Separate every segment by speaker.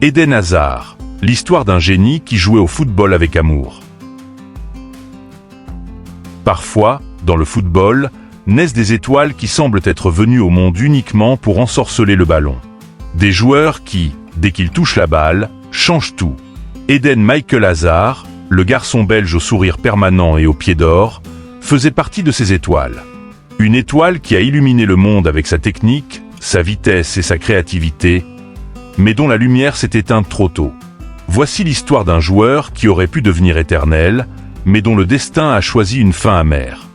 Speaker 1: Eden Hazard, l'histoire d'un génie qui jouait au football avec amour. Parfois, dans le football, naissent des étoiles qui semblent être venues au monde uniquement pour ensorceler le ballon. Des joueurs qui, dès qu'ils touchent la balle, changent tout. Eden Michael Hazard, le garçon belge au sourire permanent et aux pieds d'or, faisait partie de ces étoiles. Une étoile qui a illuminé le monde avec sa technique, sa vitesse et sa créativité, mais dont la lumière s'est éteinte trop tôt. Voici l'histoire d'un joueur qui aurait pu devenir éternel, mais dont le destin a choisi une fin amère.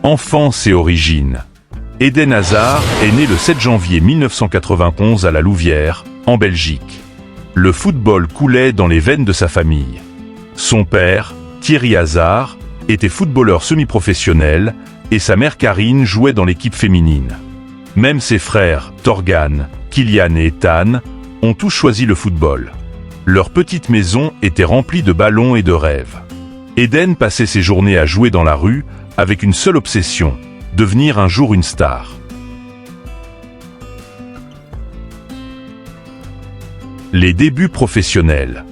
Speaker 1: Enfance et origine. Eden Hazard est né le 7 janvier 1991 à La Louvière, en Belgique. Le football coulait dans les veines de sa famille. Son père, Thierry Hazard, était footballeur semi-professionnel et sa mère Karine jouait dans l'équipe féminine. Même ses frères, Torgan, Kylian et Ethan, ont tous choisi le football. Leur petite maison était remplie de ballons et de rêves. Eden passait ses journées à jouer dans la rue avec une seule obsession, devenir un jour une star. Les débuts professionnels.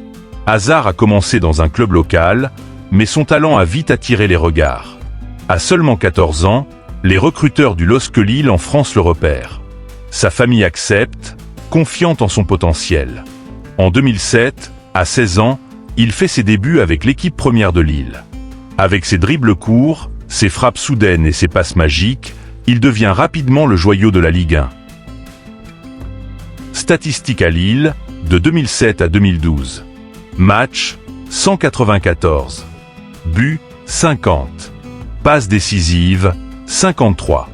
Speaker 1: Hazard a commencé dans un club local, mais son talent a vite attiré les regards. À seulement 14 ans, les recruteurs du LOSC Lille en France le repèrent. Sa famille accepte, confiante en son potentiel. En 2007, à 16 ans, il fait ses débuts avec l'équipe première de Lille. Avec ses dribbles courts, ses frappes soudaines et ses passes magiques, il devient rapidement le joyau de la Ligue 1. Statistiques à Lille, de 2007 à 2012. Match, 194. Buts, 50. Passes décisives, 53.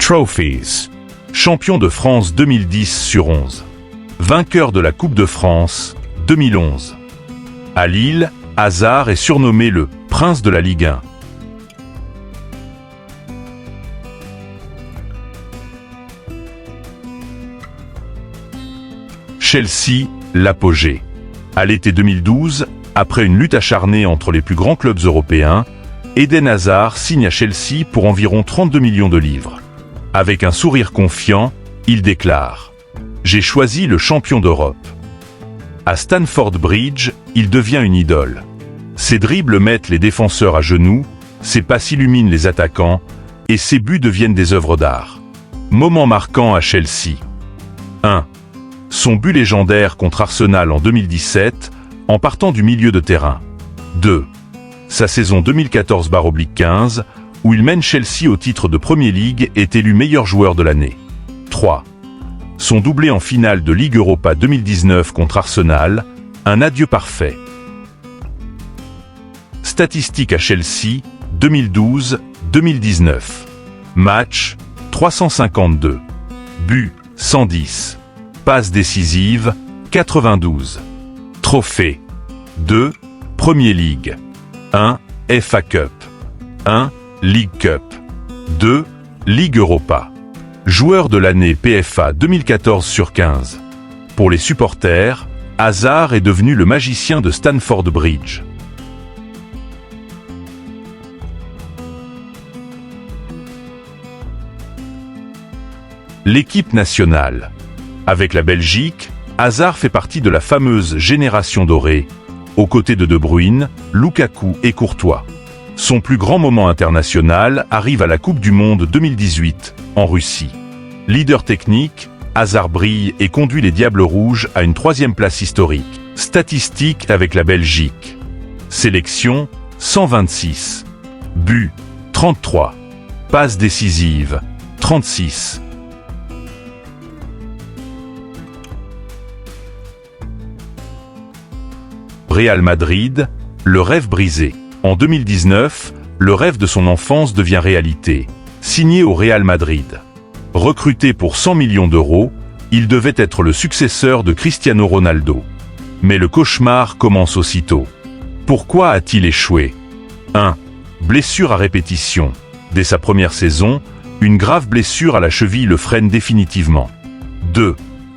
Speaker 1: Trophies. Champion de France 2010/11. Vainqueur de la Coupe de France, 2011. À Lille, Hazard est surnommé le « Prince de la Ligue 1 ». Chelsea, l'apogée. À l'été 2012, après une lutte acharnée entre les plus grands clubs européens, Eden Hazard signe à Chelsea pour environ 32 millions de livres. Avec un sourire confiant, il déclare « J'ai choisi le champion d'Europe ». À Stamford Bridge, il devient une idole. Ses dribbles mettent les défenseurs à genoux, ses passes illuminent les attaquants, et ses buts deviennent des œuvres d'art. Moment marquant à Chelsea. 1. Son but légendaire contre Arsenal en 2017, en partant du milieu de terrain. 2. Sa saison 2014/15, où il mène Chelsea au titre de Premier League et est élu meilleur joueur de l'année. 3. Son doublé en finale de Ligue Europa 2019 contre Arsenal, un adieu parfait. Statistiques à Chelsea, 2012-2019. Match, 352. Buts, 110. Passes décisives, 92. Trophées. 2. Premier League. 1. FA Cup. 1. League Cup. 2. Ligue Europa. Joueur de l'année PFA 2014/15. Pour les supporters, Hazard est devenu le magicien de Stamford Bridge. L'équipe nationale. Avec la Belgique, Hazard fait partie de la fameuse génération dorée, aux côtés de De Bruyne, Lukaku et Courtois. Son plus grand moment international arrive à la Coupe du Monde 2018, en Russie. Leader technique, Hazard brille et conduit les Diables Rouges à une 3e place historique. Statistiques avec la Belgique. Sélection, 126. Buts, 33. Passes décisives, 36. Real Madrid, le rêve brisé. En 2019, le rêve de son enfance devient réalité. Signé au Real Madrid. Recruté pour 100 millions d'euros, il devait être le successeur de Cristiano Ronaldo. Mais le cauchemar commence aussitôt. Pourquoi a-t-il échoué ? 1. Blessure à répétition. Dès sa première saison, une grave blessure à la cheville le freine définitivement. 2.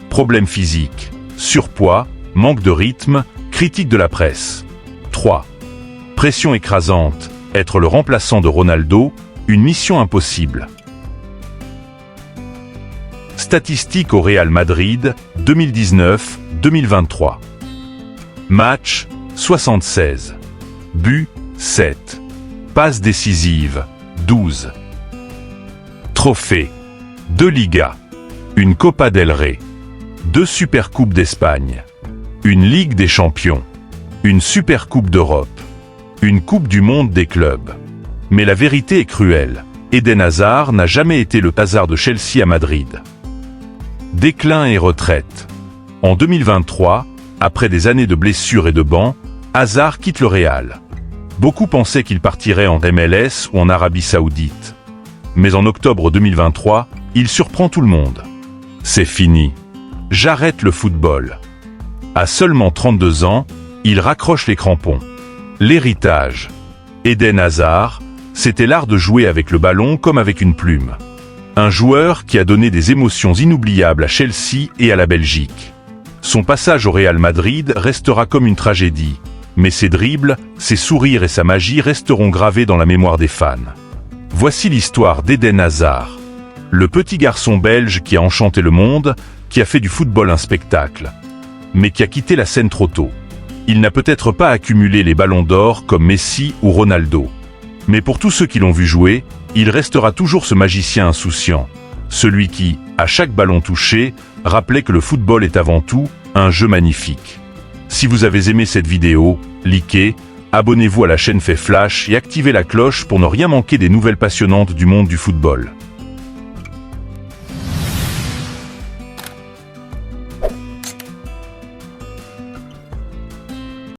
Speaker 1: Problème physique. Surpoids, manque de rythme, critique de la presse. 3. Pression écrasante. Être le remplaçant de Ronaldo, une mission impossible. Statistiques au Real Madrid, 2019-2023. Match, 76. Buts, 7. Passes décisives, 12. Trophées. 2 Ligas. Une Copa del Rey. 2 Supercoupes d'Espagne. Une Ligue des Champions. Une Supercoupe d'Europe. Une Coupe du Monde des clubs. Mais la vérité est cruelle. Eden Hazard n'a jamais été le Hazard de Chelsea à Madrid. Déclin et retraite. En 2023, après des années de blessures et de bancs, Hazard quitte le Real. Beaucoup pensaient qu'il partirait en MLS ou en Arabie Saoudite. Mais en octobre 2023, il surprend tout le monde. C'est fini. J'arrête le football. À seulement 32 ans, il raccroche les crampons. L'héritage. Eden Hazard, c'était l'art de jouer avec le ballon comme avec une plume. Un joueur qui a donné des émotions inoubliables à Chelsea et à la Belgique. Son passage au Real Madrid restera comme une tragédie, mais ses dribbles, ses sourires et sa magie resteront gravés dans la mémoire des fans. Voici l'histoire d'Eden Hazard. Le petit garçon belge qui a enchanté le monde, qui a fait du football un spectacle, mais qui a quitté la scène trop tôt. Il n'a peut-être pas accumulé les ballons d'or comme Messi ou Ronaldo. Mais pour tous ceux qui l'ont vu jouer, il restera toujours ce magicien insouciant, celui qui, à chaque ballon touché, rappelait que le football est avant tout un jeu magnifique. Si vous avez aimé cette vidéo, likez, abonnez-vous à la chaîne Fait Flash et activez la cloche pour ne rien manquer des nouvelles passionnantes du monde du football.